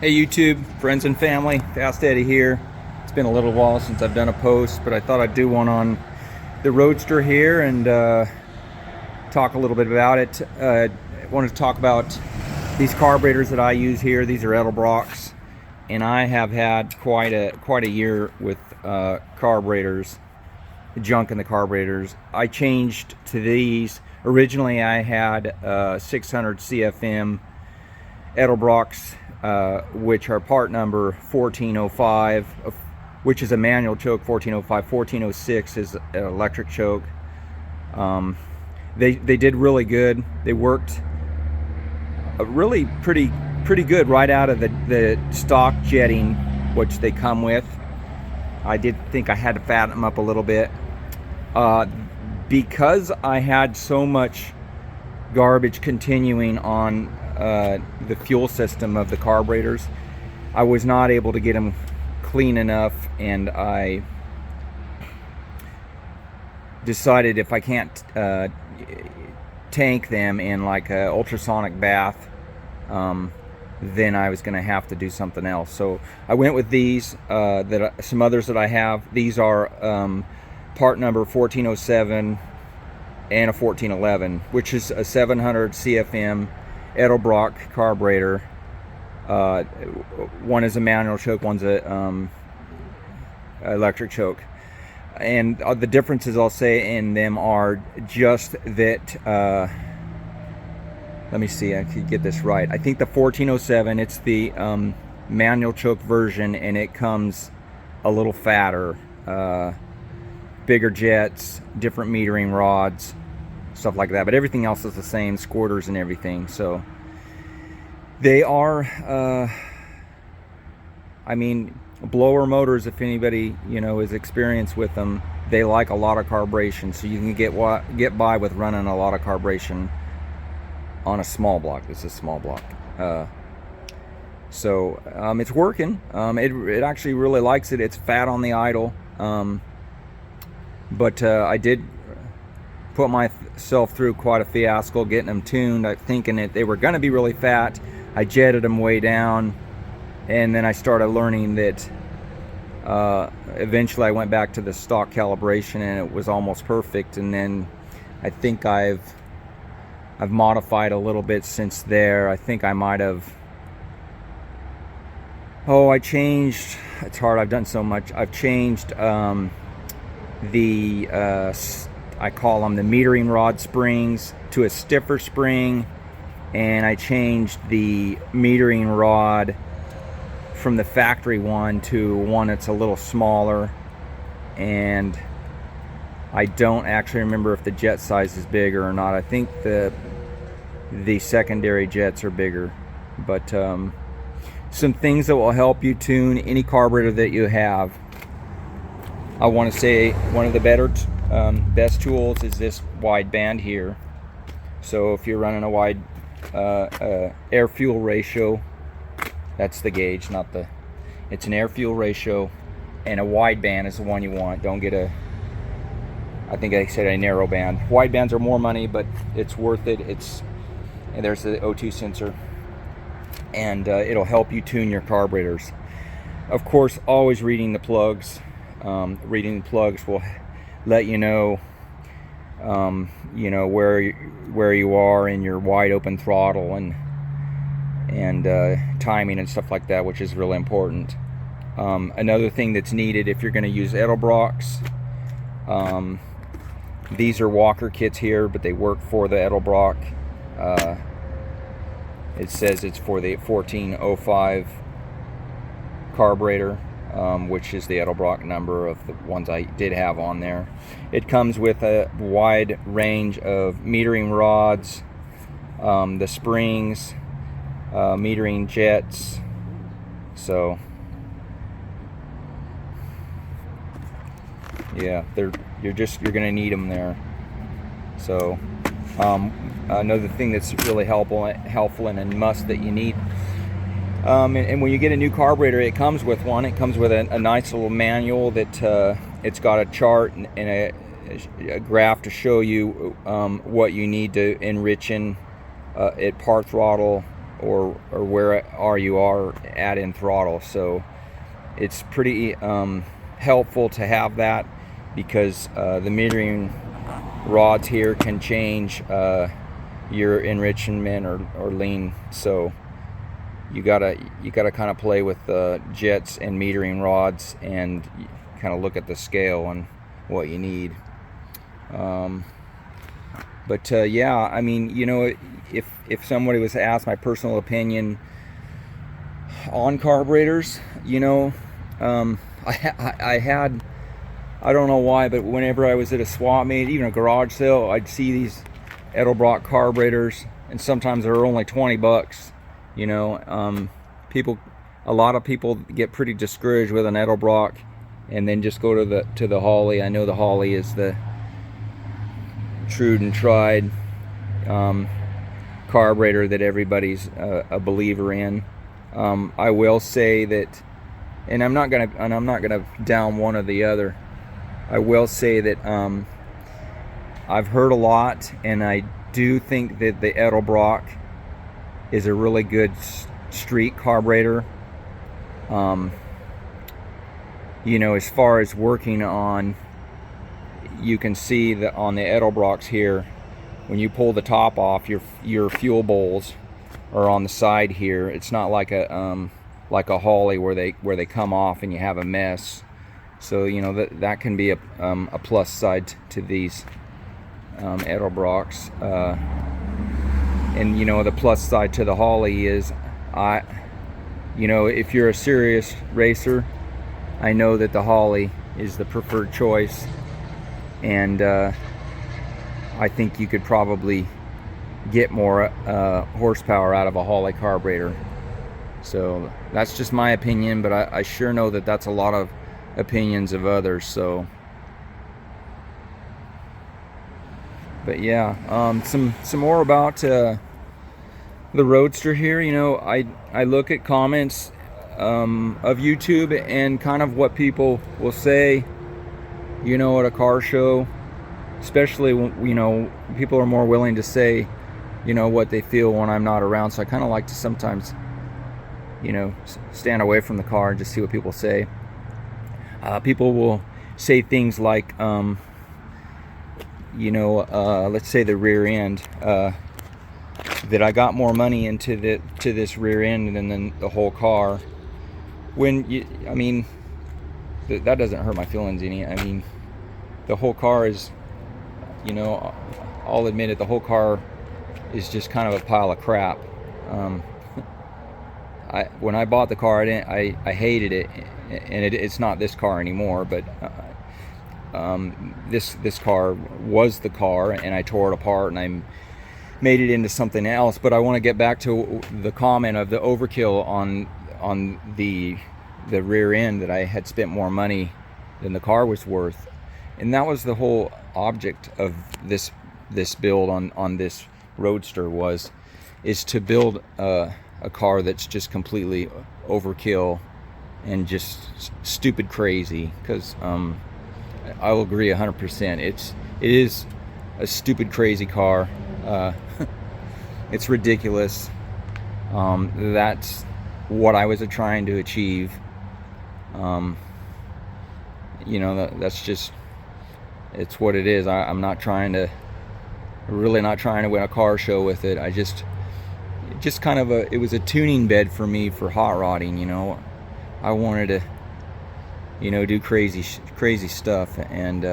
Hey YouTube, friends and family, Fast Eddie here. It's been a little while since I've done a post, but I thought I'd do one on the Roadster here and talk a little bit about it. I wanted to talk about these carburetors that I use here. These are Edelbrocks, and I have had quite a year with carburetors, junk in the carburetors. I changed to these. Originally I had 600 CFM Edelbrocks, which are part number 1405, which is a manual choke. 1405, 1406 is an electric choke. They did really good. They worked really pretty good right out of the stock jetting, which they come with. I did think I had to fatten them up a little bit because I had so much garbage continuing on the fuel system of the carburetors. I was not able to get them clean enough, and I decided if I can't tank them in like a ultrasonic bath, then I was going to have to do something else. So I went with these, some others that I have. These are part number 1407 and a 1411, which is a 700 CFM Edelbrock carburetor. One is a manual choke, one's a electric choke, and the differences I'll say in them are just that let me see, I could get this right. I think the 1407, it's the manual choke version, and it comes a little fatter, bigger jets, different metering rods, stuff like that, but everything else is the same, squirters and everything. So they are I mean, blower motors, if anybody is experienced with them, they like a lot of carburation, so you can get by with running a lot of carburation on a small block. This is a small block, so it's working. It actually really likes it. It's fat on the idle, but I did put myself through quite a fiasco getting them tuned. I'm thinking that they were going to be really fat. I jetted them way down, and then I started learning that eventually I went back to the stock calibration, and it was almost perfect. And then I think I've modified a little bit since there. I think I might have, I changed, it's hard, I've done so much. I've changed I call them the metering rod springs to a stiffer spring, and I changed the metering rod from the factory one to one that's a little smaller, and I don't actually remember if the jet size is bigger or not. I think the secondary jets are bigger, but some things that will help you tune any carburetor that you have. I want to say one of the best tools is this wide band here. So if you're running a wide air fuel ratio, that's the gauge, it's an air fuel ratio, and a wide band is the one you want. Don't get I think I said a narrow band. Wide bands are more money, but it's worth it. And there's the O2 sensor, and it'll help you tune your carburetors. Of course, always reading the plugs. Reading the plugs will let you know, where you are in your wide open throttle and timing and stuff like that, which is really important. Another thing that's needed if you're going to use Edelbrocks, these are Walker kits here, but they work for the Edelbrock. It says it's for the 1405 carburetor, which is the Edelbrock number of the ones I did have on there. It comes with a wide range of metering rods, the springs, metering jets. So yeah, you're gonna need them there. So another thing that's really helpful and a must that you need, and when you get a new carburetor, it comes with one. It comes with a nice little manual that it's got a chart and a graph to show you what you need to enrich in at part throttle or where you are at in throttle. So it's pretty helpful to have that, because the metering rods here can change your enrichment or lean. So you gotta kind of play with the jets and metering rods and kind of look at the scale on what you need. But yeah, I mean, you know, if somebody was to ask my personal opinion on carburetors, you know, I had, I don't know why, but whenever I was at a swap meet, even a garage sale, I'd see these Edelbrock carburetors, and sometimes they're only 20 bucks. You know, a lot of people get pretty discouraged with an Edelbrock and then just go to the Holley. I know the Holley is the true and tried carburetor that everybody's a believer in. I will say that, and I'm not gonna down one or the other. I will say that I've heard a lot, and I do think that the Edelbrock is a really good street carburetor. You know, as far as working on, you can see that on the Edelbrocks here, when you pull the top off, your fuel bowls are on the side here. It's not like a Holley where they come off and you have a mess. So you know that can be a plus side to these Edelbrocks. And you know, the plus side to the Holley is, you know, if you're a serious racer, I know that the Holley is the preferred choice, and I think you could probably get more horsepower out of a Holley carburetor. So that's just my opinion, but I sure know that that's a lot of opinions of others. So, but yeah, some more about the Roadster here. You know, I look at comments of YouTube and kind of what people will say, you know, at a car show, especially when, you know, people are more willing to say, you know, what they feel when I'm not around. So I kind of like to sometimes, you know, stand away from the car and just see what people say. People will say things like, you know, let's say the rear end, that I got more money into this rear end than the whole car. When you, I mean, that doesn't hurt my feelings any. I mean, the whole car is, you know, I'll admit it, the whole car is just kind of a pile of crap. When I bought the car, I hated it, and it's not this car anymore, but this car was the car, and I tore it apart and I made it into something else. But I want to get back to the comment of the overkill on the rear end, that I had spent more money than the car was worth. And that was the whole object of this build on this Roadster, is to build a car that's just completely overkill and just stupid crazy. Because I'll agree 100%. It is a stupid crazy car. It's ridiculous. That's what I was trying to achieve. You know, that's just, it's what it is. I'm not trying to, really not trying to win a car show with it. I just kind of it was a tuning bed for me for hot rodding. You know, I wanted to, you know, do crazy stuff, and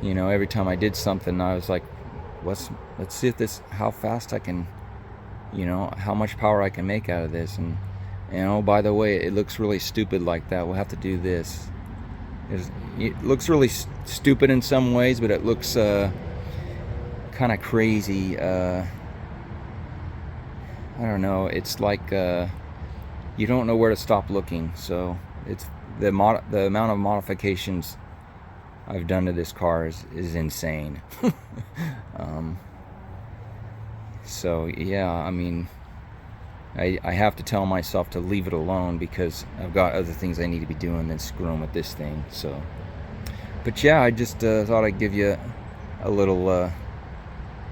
you know, every time I did something, I was like, let's see how fast I can, you know, how much power I can make out of this. And oh, by the way, it looks really stupid like that. We'll have to do this. It looks really stupid in some ways, but it looks kind of crazy. I don't know. It's like you don't know where to stop looking. So it's the amount of modifications I've done to this car is insane. So yeah, I mean, I have to tell myself to leave it alone, because I've got other things I need to be doing than screwing with this thing. So, but yeah, I just thought I'd give you a little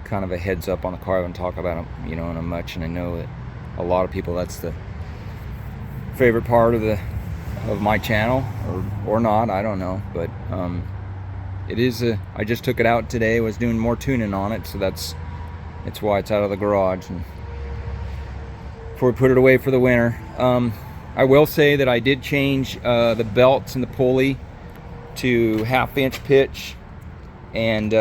kind of a heads up on the car. I haven't talked about them, you know, in a much, and I know that a lot of people, that's the favorite part of my channel, or not, I don't know, but it is I just took it out today, was doing more tuning on it, so that's why it's out of the garage, and before we put it away for the winter. I will say that I did change the belts and the pulley to 1/2 inch pitch, and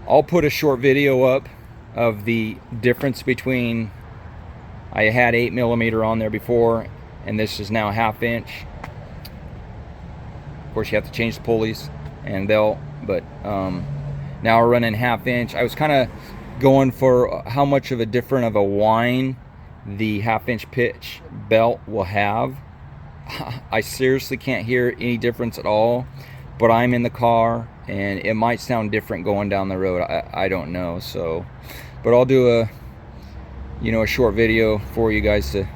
I'll put a short video up of the difference between, I had 8mm on there before, and this is now 1/2 inch. Of course, you have to change the pulleys, and but now we're running 1/2 inch. I was kind of going for how much of a different of a whine the 1/2 inch pitch belt will have. I seriously can't hear any difference at all, but I'm in the car and it might sound different going down the road. I don't know. So, but I'll do a short video for you guys to,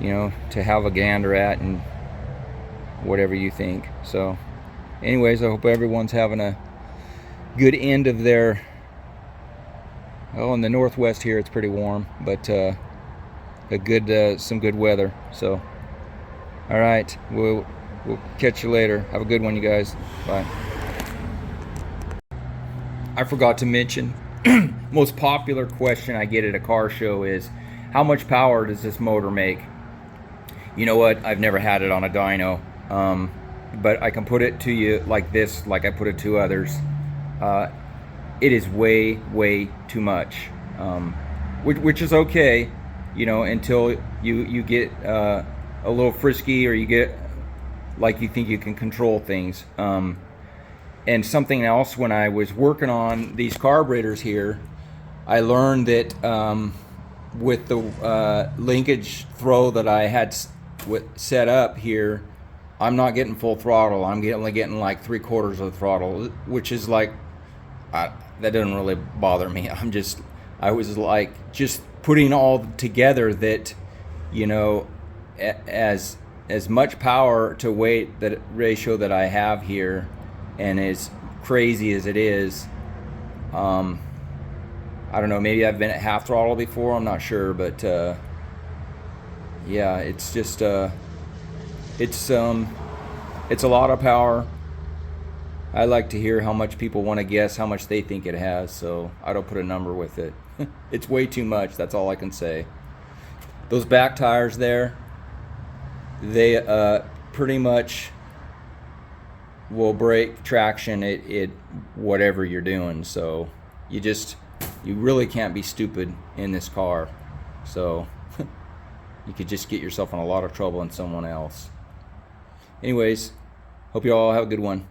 to have a gander at, and whatever you think. So anyways, I hope everyone's having a good end of their, well, in the northwest here it's pretty warm, but some good weather. So all right, we'll catch you later. Have a good one, you guys. Bye. I forgot to mention, most popular question I get at a car show is, how much power does this motor make? You know what, I've never had it on a dyno, but I can put it to you like this, like I put it to others. It is way too much, which is okay, until you get a little frisky, or you get like you think you can control things. And something else, when I was working on these carburetors here, I learned that with the linkage throw that I had set up here, I'm not getting full throttle. I'm only getting like 3/4 of the throttle, which is like, that doesn't really bother me. I was like just putting all together that, as much power to weight, that ratio that I have here, and as crazy as it is, I don't know, maybe I've been at half throttle before, I'm not sure, but yeah, it's just it's a lot of power. I like to hear how much people want to guess how much they think it has, so I don't put a number with it. It's way too much, that's all I can say. Those back tires there, they pretty much will break traction at whatever you're doing. So you really can't be stupid in this car. So you could just get yourself in a lot of trouble and someone else. Anyways, hope you all have a good one.